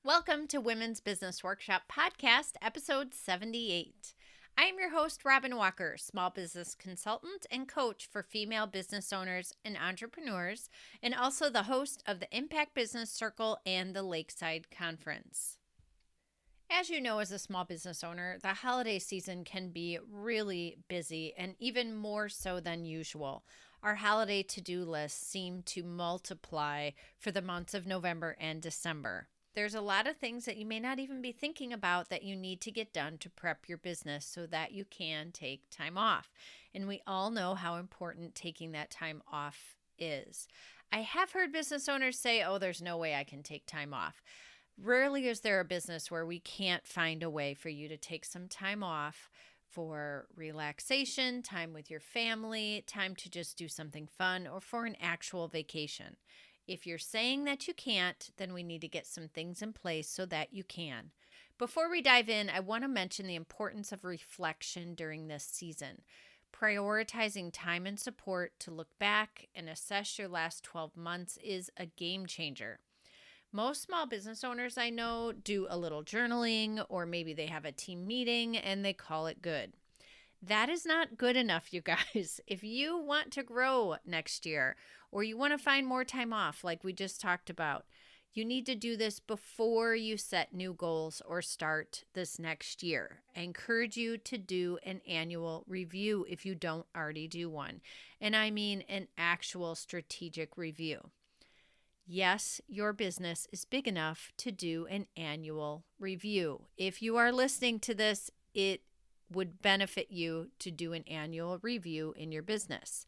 Welcome to Women's Business Workshop Podcast, episode 78. I am your host, Robin Walker, small business consultant and coach for female business owners and entrepreneurs, and also the host of the Impact Business Circle and the Lakeside Conference. As you know, as a small business owner, the holiday season can be really busy and even more so than usual. Our holiday to-do lists seem to multiply for the months of November and December. There's a lot of things that you may not even be thinking about that you need to get done to prep your business so that you can take time off. And we all know how important taking that time off is. I have heard business owners say, oh, there's no way I can take time off. Rarely is there a business where we can't find a way for you to take some time off for relaxation, time with your family, time to just do something fun, or for an actual vacation. If you're saying that you can't, then we need to get some things in place so that you can. Before we dive in, I want to mention the importance of reflection during this season. Prioritizing time and support to look back and assess your last 12 months is a game changer. Most small business owners I know do a little journaling, or maybe they have a team meeting and they call it good. That is not good enough, you guys. If you want to grow next year, or you want to find more time off like we just talked about, you need to do this before you set new goals or start this next year. I encourage you to do an annual review if you don't already do one. And I mean an actual strategic review. Yes, your business is big enough to do an annual review. If you are listening to this, it would benefit you to do an annual review in your business.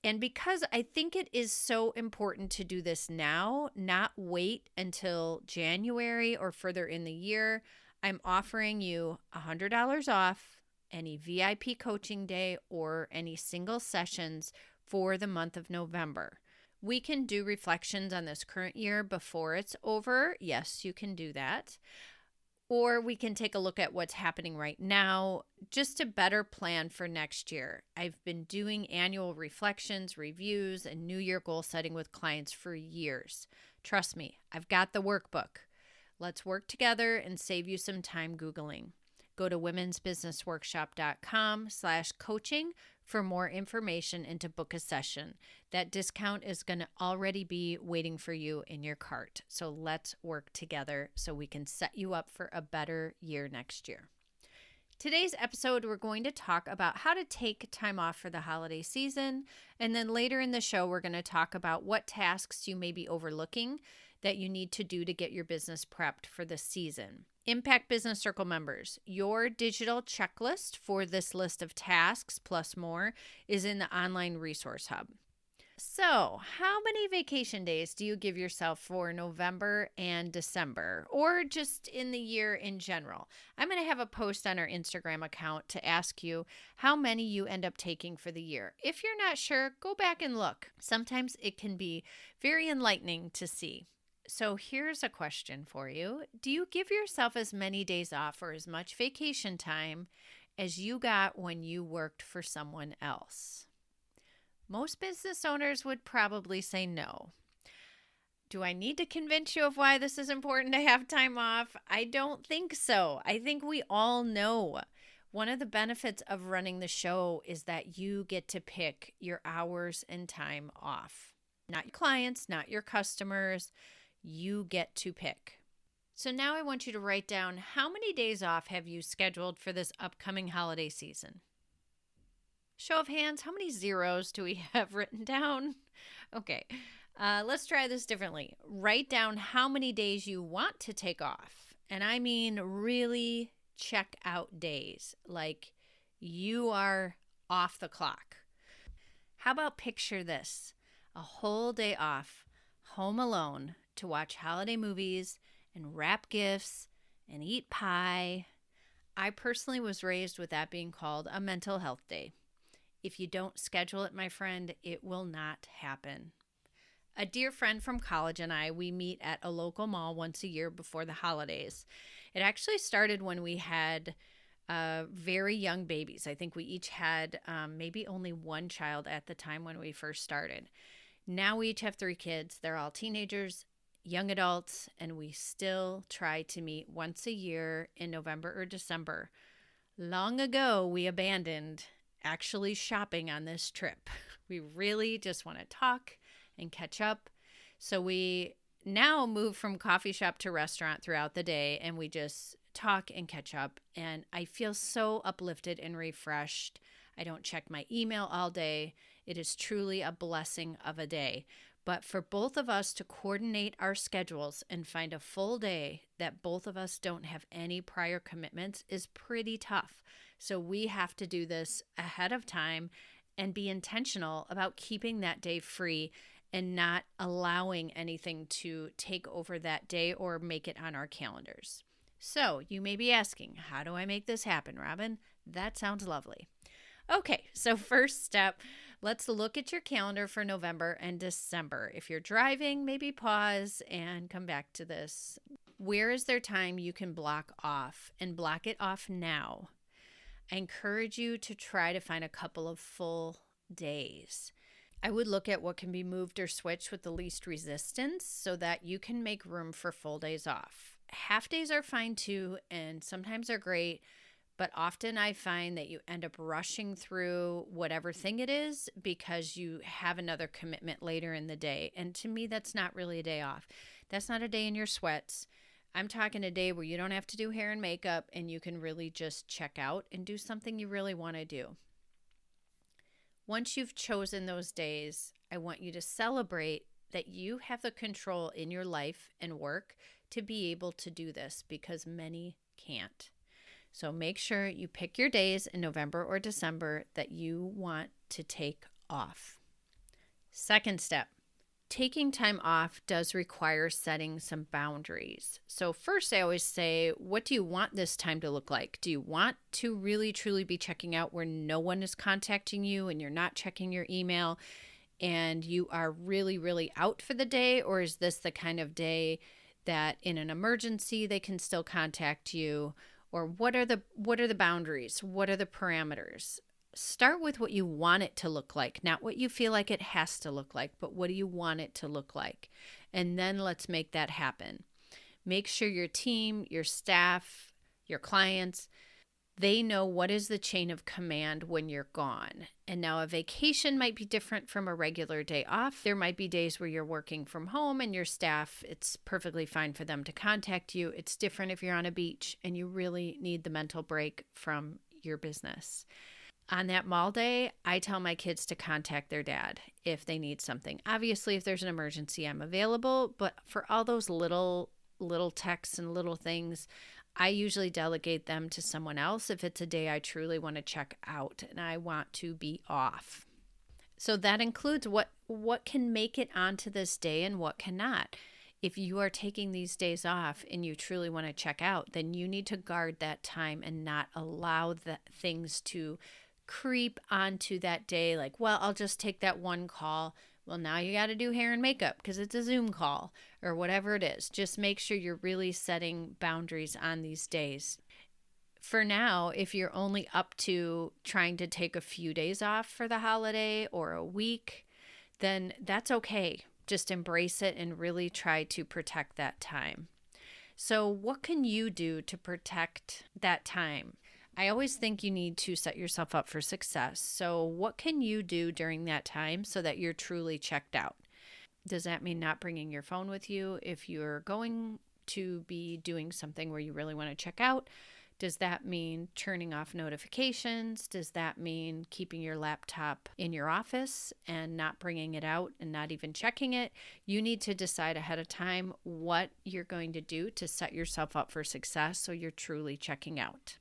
And because I think it is so important to do this now, not wait until January or further in the year, I'm offering you $100 off any VIP coaching day or any single sessions for the month of November. We can do reflections on this current year before it's over. Yes, you can do that. Or we can take a look at what's happening right now, just to better plan for next year. I've been doing annual reflections, reviews, and New Year goal setting with clients for years. Trust me, I've got the workbook. Let's work together and save you some time Googling. Go to womensbusinessworkshop.com/coaching for more information and to book a session. That discount is going to already be waiting for you in your cart. So let's work together so we can set you up for a better year next year. Today's episode, we're going to talk about how to take time off for the holiday season. And then later in the show, we're going to talk about what tasks you may be overlooking that you need to do to get your business prepped for the season. Impact Business Circle members, your digital checklist for this list of tasks plus more is in the online resource hub. So, how many vacation days do you give yourself for November and December, or just in the year in general? I'm going to have a post on our Instagram account to ask you how many you end up taking for the year. If you're not sure, go back and look. Sometimes it can be very enlightening to see. So here's a question for you. Do you give yourself as many days off or as much vacation time as you got when you worked for someone else? Most business owners would probably say no. Do I need to convince you of why this is important to have time off? I don't think so. I think we all know. One of the benefits of running the show is that you get to pick your hours and time off. Not your clients, not your customers. You get to pick. So now I want you to write down how many days off have you scheduled for this upcoming holiday season? Show of hands, how many zeros do we have written down? Okay, let's try this differently. Write down how many days you want to take off. And I mean really check out days, like you are off the clock. How about picture this? A whole day off, home alone, to watch holiday movies and wrap gifts and eat pie. I personally was raised with that being called a mental health day. If you don't schedule it, my friend, it will not happen. A dear friend from college and we meet at a local mall once a year before the holidays. It actually started when we had very young babies. I think we each had maybe only one child at the time when we first started. Now we each have 3 kids. They're all teenagers young adults, and we still try to meet once a year in November or December. Long ago, we abandoned actually shopping on this trip. We really just want to talk and catch up. So we now move from coffee shop to restaurant throughout the day, and we just talk and catch up. And I feel so uplifted and refreshed. I don't check my email all day. It is truly a blessing of a day. But for both of us to coordinate our schedules and find a full day that both of us don't have any prior commitments is pretty tough. So we have to do this ahead of time and be intentional about keeping that day free and not allowing anything to take over that day or make it on our calendars. So you may be asking, how do I make this happen, Robin? That sounds lovely. Okay, so first step, let's look at your calendar for November and December. If you're driving, maybe pause and come back to this. Where is there time you can block off, and block it off now? I encourage you to try to find a couple of full days. I would look at what can be moved or switched with the least resistance so that you can make room for full days off. Half days are fine too, and sometimes are great. But often I find that you end up rushing through whatever thing it is because you have another commitment later in the day. And to me, that's not really a day off. That's not a day in your sweats. I'm talking a day where you don't have to do hair and makeup and you can really just check out and do something you really want to do. Once you've chosen those days, I want you to celebrate that you have the control in your life and work to be able to do this because many can't. So make sure you pick your days in November or December that you want to take off. Second step, taking time off does require setting some boundaries. So first, I always say, what do you want this time to look like? Do you want to really, truly be checking out where no one is contacting you and you're not checking your email and you are really, really out for the day? Or is this the kind of day that in an emergency, they can still contact you? Or what are the boundaries? What are the parameters? Start with what you want it to look like, not what you feel like it has to look like, but what do you want it to look like? And then let's make that happen. Make sure your team, your staff, your clients, they know what is the chain of command when you're gone. And now a vacation might be different from a regular day off. There might be days where you're working from home and your staff, it's perfectly fine for them to contact you. It's different if you're on a beach and you really need the mental break from your business. On that mall day, I tell my kids to contact their dad if they need something. Obviously, if there's an emergency, I'm available. But for all those little texts and little things, I usually delegate them to someone else if it's a day I truly want to check out and I want to be off. So that includes what can make it onto this day and what cannot. If you are taking these days off and you truly want to check out, then you need to guard that time and not allow the things to creep onto that day. Like, well, I'll just take that one call. Well, now you got to do hair and makeup because it's a Zoom call or whatever it is. Just make sure you're really setting boundaries on these days. For now, if you're only up to trying to take a few days off for the holiday or a week, then that's okay. Just embrace it and really try to protect that time. So what can you do to protect that time? I always think you need to set yourself up for success. So what can you do during that time so that you're truly checked out? Does that mean not bringing your phone with you if you're going to be doing something where you really want to check out? Does that mean turning off notifications? Does that mean keeping your laptop in your office and not bringing it out and not even checking it? You need to decide ahead of time what you're going to do to set yourself up for success so you're truly checking out.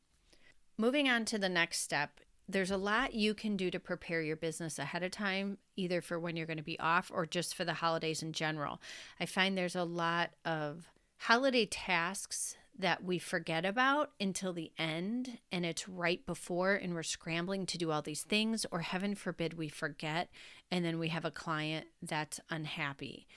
Moving on to the next step, there's a lot you can do to prepare your business ahead of time, either for when you're going to be off or just for the holidays in general. I find there's a lot of holiday tasks that we forget about until the end, and it's right before, and we're scrambling to do all these things, or heaven forbid we forget, and then we have a client that's unhappy.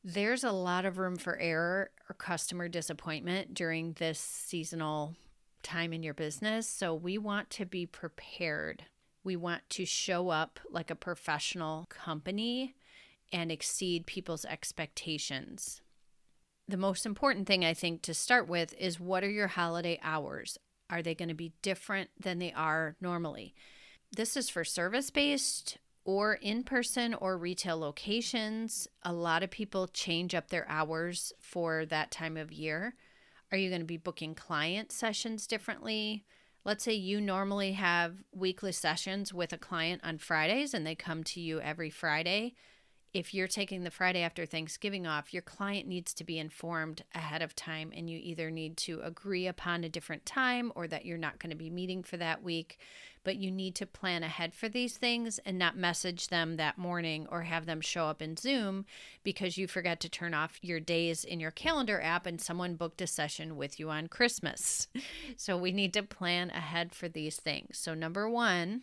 There's a lot of room for error or customer disappointment during this seasonal time in your business. So we want to be prepared. We want to show up like a professional company and exceed people's expectations. The most important thing I think to start with is, what are your holiday hours? Are they going to be different than they are normally? This is for service-based or in-person or retail locations. A lot of people change up their hours for that time of year. Are you going to be booking client sessions differently? Let's say you normally have weekly sessions with a client on Fridays and they come to you every Friday. If you're taking the Friday after Thanksgiving off, your client needs to be informed ahead of time, and you either need to agree upon a different time or that you're not going to be meeting for that week. But you need to plan ahead for these things and not message them that morning or have them show up in Zoom because you forgot to turn off your days in your calendar app and someone booked a session with you on Christmas. So we need to plan ahead for these things. So number one,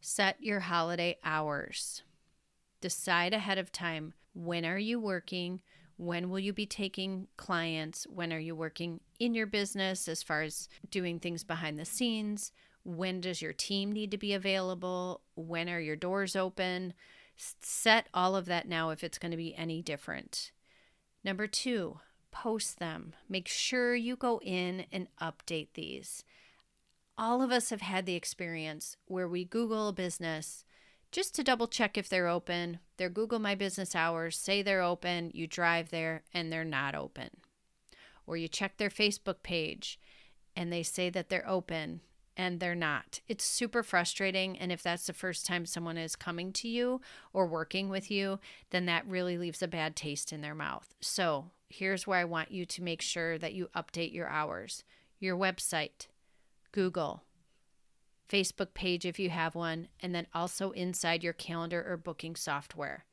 set your holiday hours. Decide ahead of time, when are you working? When will you be taking clients? When are you working in your business as far as doing things behind the scenes? When does your team need to be available? When are your doors open? Set all of that now if it's going to be any different. Number two, post them. Make sure you go in and update these. All of us have had the experience where we Google a business just to double check if they're open. They're Google My Business hours, say they're open, you drive there and they're not open. Or you check their Facebook page and they say that they're open and they're not. It's super frustrating. And if that's the first time someone is coming to you or working with you, then that really leaves a bad taste in their mouth. So here's where I want you to make sure that you update your hours. Your website, Google, Facebook page if you have one, and then also inside your calendar or booking software.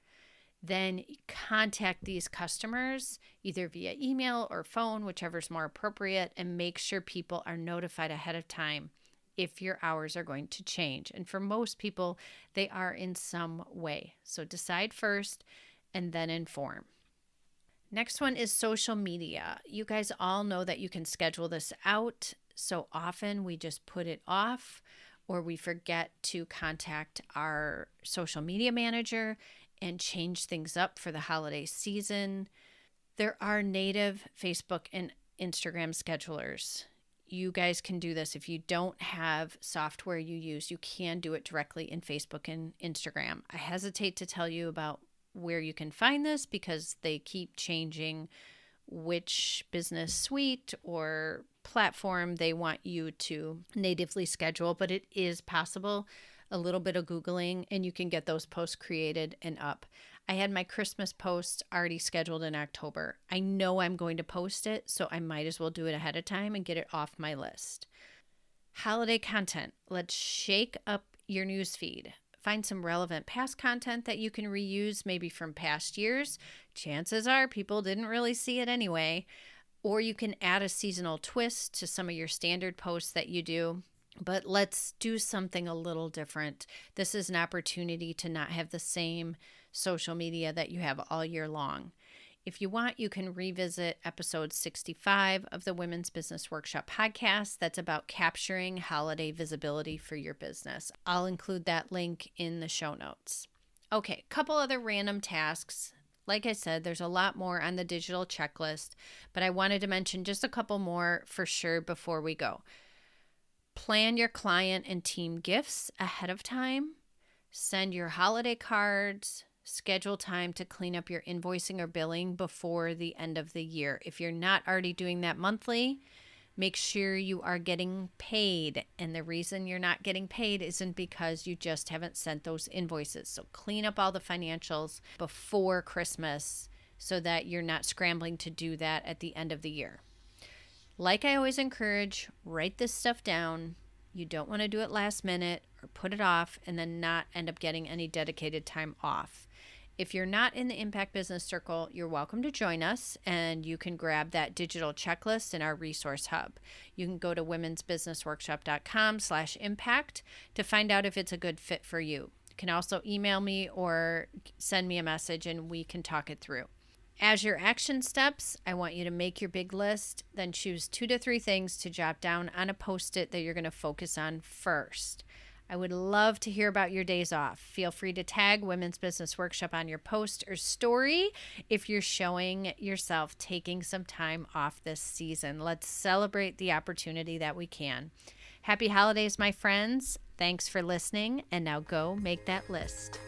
Then contact these customers either via email or phone, whichever's more appropriate, and make sure people are notified ahead of time if your hours are going to change. And for most people, they are in some way. So decide first and then inform. Next one is social media. You guys all know that you can schedule this out. So often we just put it off or we forget to contact our social media manager and change things up for the holiday season. There are native Facebook and Instagram schedulers. You guys can do this. If you don't have software you use, you can do it directly in Facebook and Instagram. I hesitate to tell you about where you can find this because they keep changing which business suite or platform they want you to natively schedule, but it is possible. A little bit of Googling and you can get those posts created and up. I had my Christmas post already scheduled in October. I know I'm going to post it, so I might as well do it ahead of time and get it off my list. Holiday content. Let's shake up your newsfeed. Find some relevant past content that you can reuse, maybe from past years. Chances are people didn't really see it anyway. Or you can add a seasonal twist to some of your standard posts that you do. But let's do something a little different. This is an opportunity to not have the same social media that you have all year long. If you want, you can revisit episode 65 of the Women's Business Workshop podcast. That's about capturing holiday visibility for your business. I'll include that link in the show notes. Okay, a couple other random tasks. Like I said, there's a lot more on the digital checklist, but I wanted to mention just a couple more for sure before we go. Plan your client and team gifts ahead of time. Send your holiday cards. Schedule time to clean up your invoicing or billing before the end of the year. If you're not already doing that monthly, make sure you are getting paid. And the reason you're not getting paid isn't because you just haven't sent those invoices. So clean up all the financials before Christmas so that you're not scrambling to do that at the end of the year. Like I always encourage, write this stuff down. You don't want to do it last minute or put it off and then not end up getting any dedicated time off. If you're not in the Impact Business Circle, you're welcome to join us, and you can grab that digital checklist in our resource hub. You can go to womensbusinessworkshop.com/impact to find out if it's a good fit for you. You can also email me or send me a message and we can talk it through. As your action steps, I want you to make your big list, then choose 2 to 3 things to jot down on a Post-it that you're going to focus on first. I would love to hear about your days off. Feel free to tag Women's Business Workshop on your post or story if you're showing yourself taking some time off this season. Let's celebrate the opportunity that we can. Happy holidays, my friends. Thanks for listening, and now go make that list.